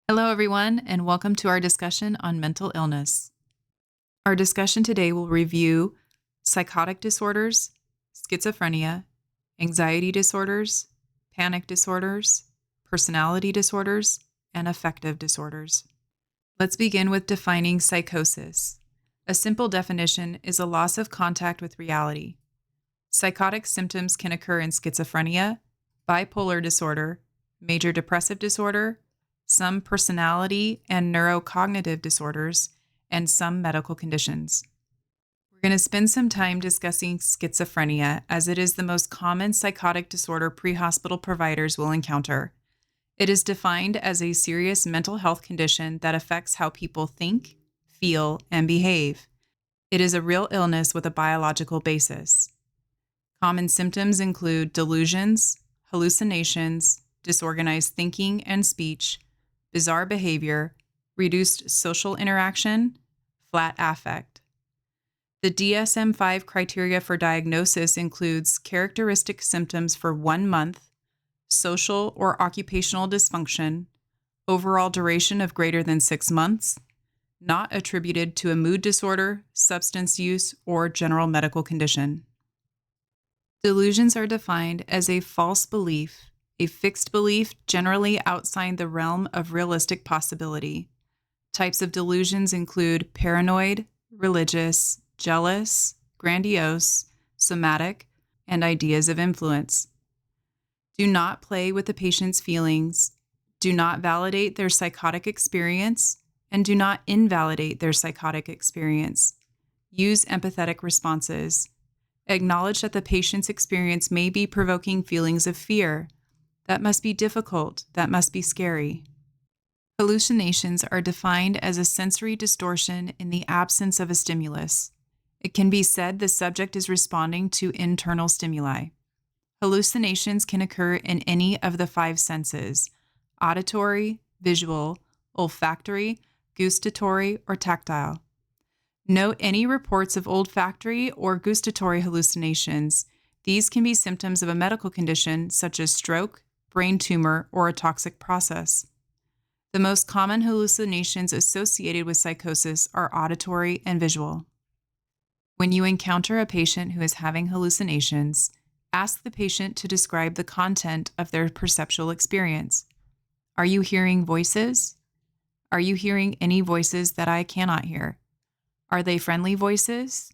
Hello, everyone, and welcome to our discussion on mental illness. Our discussion today will review psychotic disorders, schizophrenia, anxiety disorders, panic disorders, personality disorders, and affective disorders. Let's begin with defining psychosis. A simple definition is a loss of contact with reality. Psychotic symptoms can occur in schizophrenia, bipolar disorder, major depressive disorder, some personality and neurocognitive disorders, and some medical conditions. We're going to spend some time discussing schizophrenia as it is the most common psychotic disorder pre-hospital providers will encounter. It is defined as a serious mental health condition that affects how people think, feel, and behave. It is a real illness with a biological basis. Common symptoms include delusions, hallucinations, disorganized thinking and speech, bizarre behavior, reduced social interaction, flat affect. The DSM-5 criteria for diagnosis includes characteristic symptoms for 1 month, social or occupational dysfunction, overall duration of greater than 6 months, not attributed to a mood disorder, substance use, or general medical condition. Delusions are defined as a false belief, a fixed belief generally outside the realm of realistic possibility. Types of delusions include paranoid, religious, jealous, grandiose, somatic, and ideas of influence. Do not play with the patient's feelings. Do not validate their psychotic experience, and do not invalidate their psychotic experience. Use empathetic responses. Acknowledge that the patient's experience may be provoking feelings of fear. That must be difficult. That must be scary. Hallucinations are defined as a sensory distortion in the absence of a stimulus. It can be said the subject is responding to internal stimuli. Hallucinations can occur in any of the 5 senses: auditory, visual, olfactory, gustatory, or tactile. Note any reports of olfactory or gustatory hallucinations. These can be symptoms of a medical condition such as stroke, brain tumor, or a toxic process. The most common hallucinations associated with psychosis are auditory and visual. When you encounter a patient who is having hallucinations, ask the patient to describe the content of their perceptual experience. Are you hearing voices? Are you hearing any voices that I cannot hear? Are they friendly voices?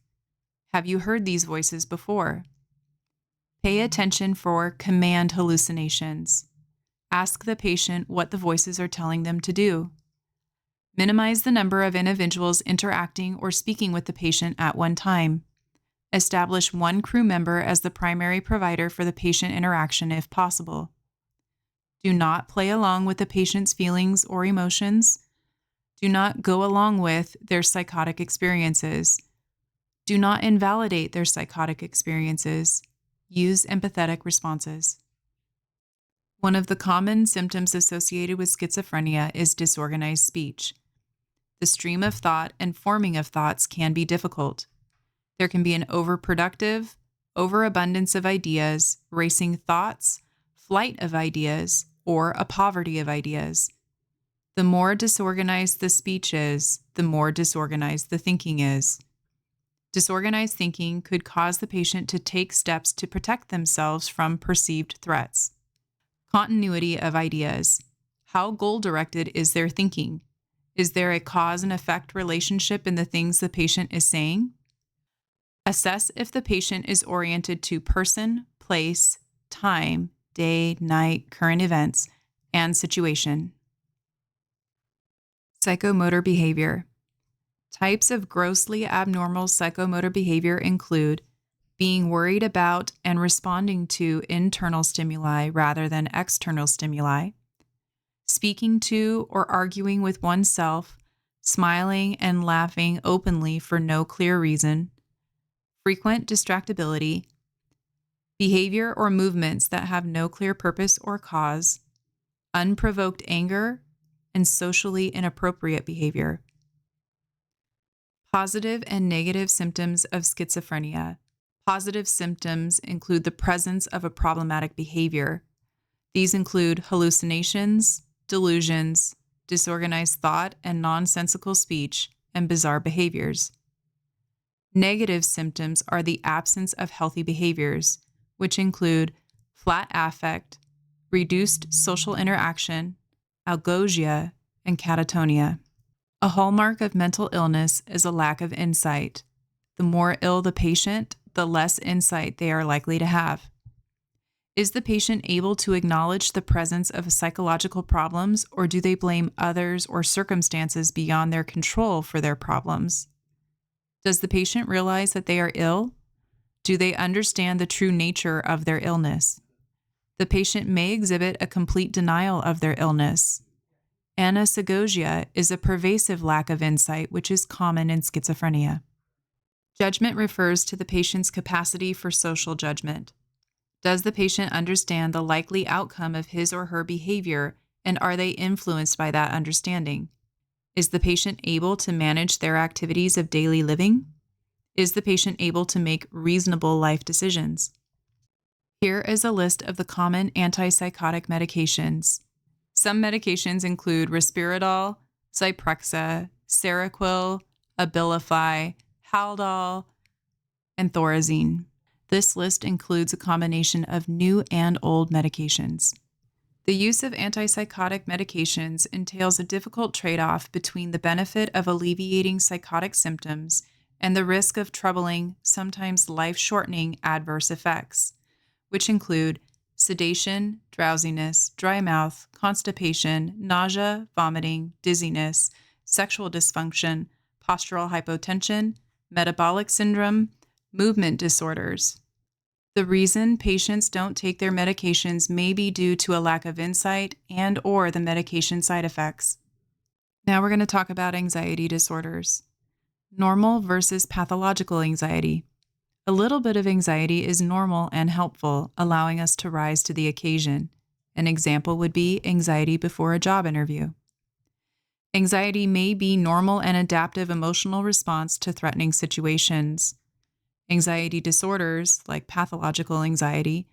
Have you heard these voices before? Pay attention for command hallucinations. Ask the patient what the voices are telling them to do. Minimize the number of individuals interacting or speaking with the patient at one time. Establish one crew member as the primary provider for the patient interaction if possible. Do not play along with the patient's feelings or emotions. Do not go along with their psychotic experiences. Do not invalidate their psychotic experiences. Use empathetic responses. One of the common symptoms associated with schizophrenia is disorganized speech. The stream of thought and forming of thoughts can be difficult. There can be an overproductive, overabundance of ideas, racing thoughts, flight of ideas, or a poverty of ideas. The more disorganized the speech is, the more disorganized the thinking is. Disorganized thinking could cause the patient to take steps to protect themselves from perceived threats. Continuity of ideas. How goal-directed is their thinking? Is there a cause and effect relationship in the things the patient is saying? Assess if the patient is oriented to person, place, time, day, night, current events, and situation. Psychomotor behavior. Types of grossly abnormal psychomotor behavior include being worried about and responding to internal stimuli rather than external stimuli, speaking to or arguing with oneself, smiling and laughing openly for no clear reason, frequent distractibility, behavior or movements that have no clear purpose or cause, unprovoked anger, and socially inappropriate behavior. Positive and negative symptoms of schizophrenia. Positive symptoms include the presence of a problematic behavior. These include hallucinations, delusions, disorganized thought and nonsensical speech, and bizarre behaviors. Negative symptoms are the absence of healthy behaviors, which include flat affect, reduced social interaction, algosia, and catatonia. A hallmark of mental illness is a lack of insight. The more ill the patient, the less insight they are likely to have. Is the patient able to acknowledge the presence of psychological problems, or do they blame others or circumstances beyond their control for their problems? Does the patient realize that they are ill? Do they understand the true nature of their illness? The patient may exhibit a complete denial of their illness. Anasagogia is a pervasive lack of insight, which is common in schizophrenia. Judgment refers to the patient's capacity for social judgment. Does the patient understand the likely outcome of his or her behavior, and are they influenced by that understanding? Is the patient able to manage their activities of daily living? Is the patient able to make reasonable life decisions? Here is a list of the common antipsychotic medications. Some medications include Risperdal, Zyprexa, Seroquel, Abilify, Haldol, and Thorazine. This list includes a combination of new and old medications. The use of antipsychotic medications entails a difficult trade-off between the benefit of alleviating psychotic symptoms and the risk of troubling, sometimes life-shortening adverse effects, which include sedation, drowsiness, dry mouth, constipation, nausea, vomiting, dizziness, sexual dysfunction, postural hypotension, metabolic syndrome, movement disorders. The reason patients don't take their medications may be due to a lack of insight and/or the medication side effects. Now we're going to talk about anxiety disorders. Normal versus pathological anxiety. A little bit of anxiety is normal and helpful, allowing us to rise to the occasion. An example would be anxiety before a job interview. Anxiety may be normal and adaptive emotional response to threatening situations. Anxiety disorders, like pathological anxiety,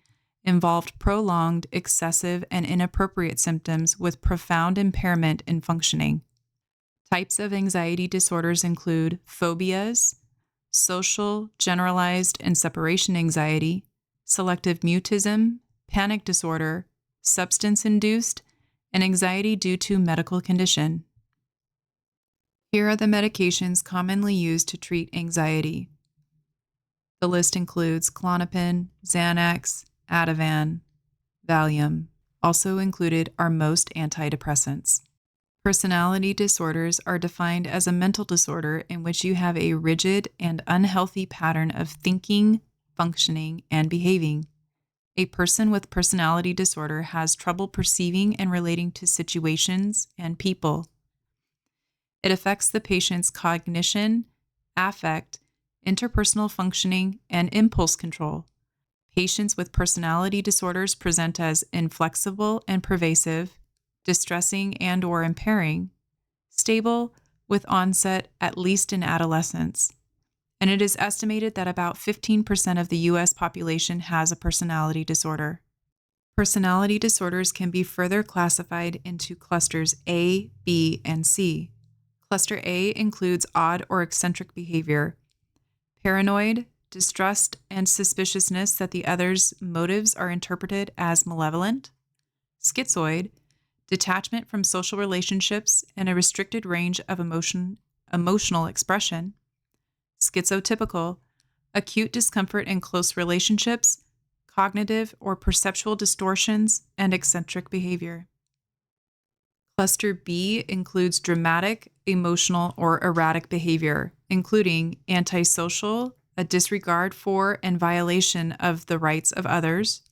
involved prolonged, excessive, and inappropriate symptoms with profound impairment in functioning. Types of anxiety disorders include phobias, social, generalized, and separation anxiety, selective mutism, panic disorder, substance-induced, and anxiety due to medical condition. Here are the medications commonly used to treat anxiety. The list includes Klonopin, Xanax, Ativan, Valium. Also included are most antidepressants. Personality disorders are defined as a mental disorder in which you have a rigid and unhealthy pattern of thinking, functioning, and behaving. A person with personality disorder has trouble perceiving and relating to situations and people. It affects the patient's cognition, affect, interpersonal functioning, and impulse control. Patients with personality disorders present as inflexible and pervasive, distressing and/or impairing, stable, with onset at least in adolescence. And it is estimated that about 15% of the U.S. population has a personality disorder. Personality disorders can be further classified into clusters A, B, and C. Cluster A includes odd or eccentric behavior, paranoid, distrust and suspiciousness that the other's motives are interpreted as malevolent, schizoid, detachment from social relationships and a restricted range of emotional expression, schizotypical, acute discomfort in close relationships, cognitive or perceptual distortions, and eccentric behavior. Cluster B includes dramatic, emotional, or erratic behavior, including antisocial, a disregard for and violation of the rights of others,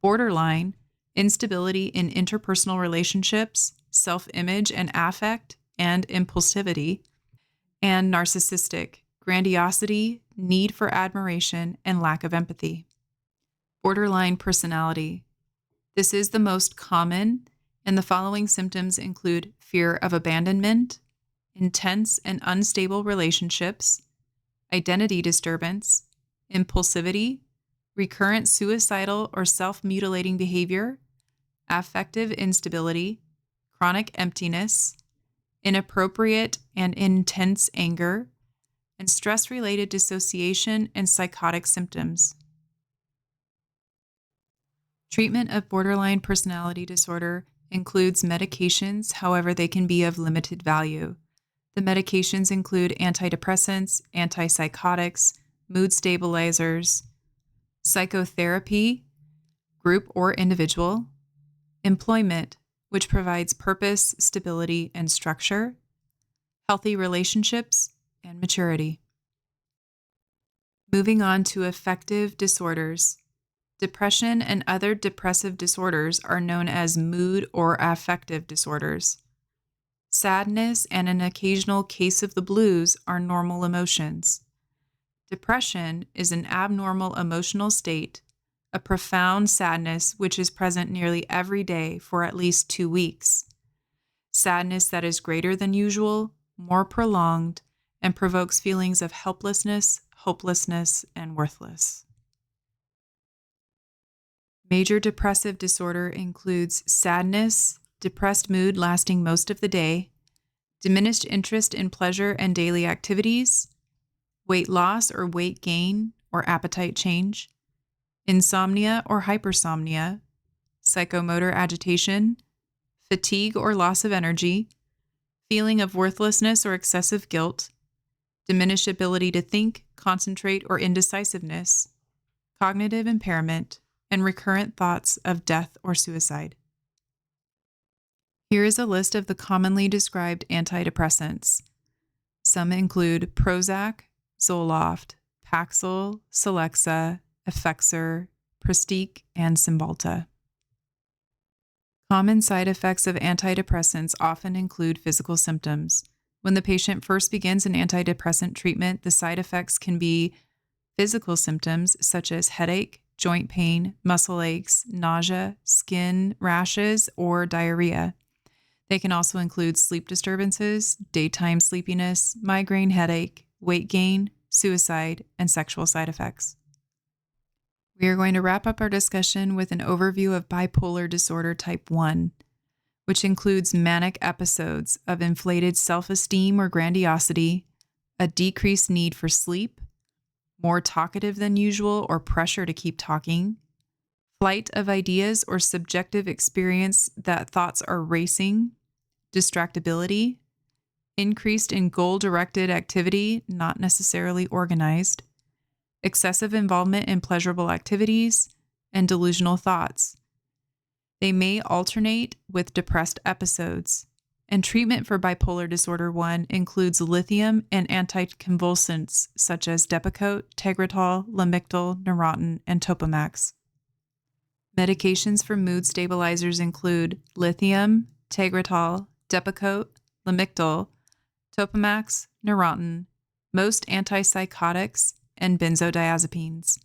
borderline, instability in interpersonal relationships, self-image and affect, and impulsivity, and narcissistic, grandiosity, need for admiration, and lack of empathy. Borderline personality. This is the most common, and the following symptoms include fear of abandonment, intense and unstable relationships, identity disturbance, impulsivity, recurrent suicidal or self-mutilating behavior, affective instability, chronic emptiness, inappropriate and intense anger, and stress-related dissociation and psychotic symptoms. Treatment of borderline personality disorder includes medications, however, they can be of limited value. The medications include antidepressants, antipsychotics, mood stabilizers, psychotherapy, group or individual, employment, which provides purpose, stability, and structure, healthy relationships, and maturity. Moving on to affective disorders. Depression and other depressive disorders are known as mood or affective disorders. Sadness and an occasional case of the blues are normal emotions. Depression is an abnormal emotional state, a profound sadness which is present nearly every day for at least 2 weeks. Sadness that is greater than usual, more prolonged, and provokes feelings of helplessness, hopelessness, and worthless. Major depressive disorder includes sadness, depressed mood lasting most of the day, diminished interest in pleasure and daily activities, weight loss or weight gain or appetite change, insomnia or hypersomnia, psychomotor agitation, fatigue or loss of energy, feeling of worthlessness or excessive guilt, diminished ability to think, concentrate, or indecisiveness, cognitive impairment, and recurrent thoughts of death or suicide. Here is a list of the commonly described antidepressants. Some include Prozac, Zoloft, Paxil, Celexa, Effexor, Pristiq, and Cymbalta. Common side effects of antidepressants often include physical symptoms. When the patient first begins an antidepressant treatment, the side effects can be physical symptoms such as headache, joint pain, muscle aches, nausea, skin rashes, or diarrhea. They can also include sleep disturbances, daytime sleepiness, migraine headache, weight gain, suicide, and sexual side effects. We are going to wrap up our discussion with an overview of bipolar disorder type 1, which includes manic episodes of inflated self-esteem or grandiosity, a decreased need for sleep, more talkative than usual or pressure to keep talking, flight of ideas or subjective experience that thoughts are racing, distractibility, increased in goal-directed activity, not necessarily organized, excessive involvement in pleasurable activities, and delusional thoughts. They may alternate with depressed episodes, and treatment for bipolar disorder 1 includes lithium and anticonvulsants such as Depakote, Tegretol, Lamictal, Neurontin, and Topamax. Medications for mood stabilizers include lithium, Tegretol, Depakote, Lamictal, Topamax, Neurontin, most antipsychotics, and benzodiazepines.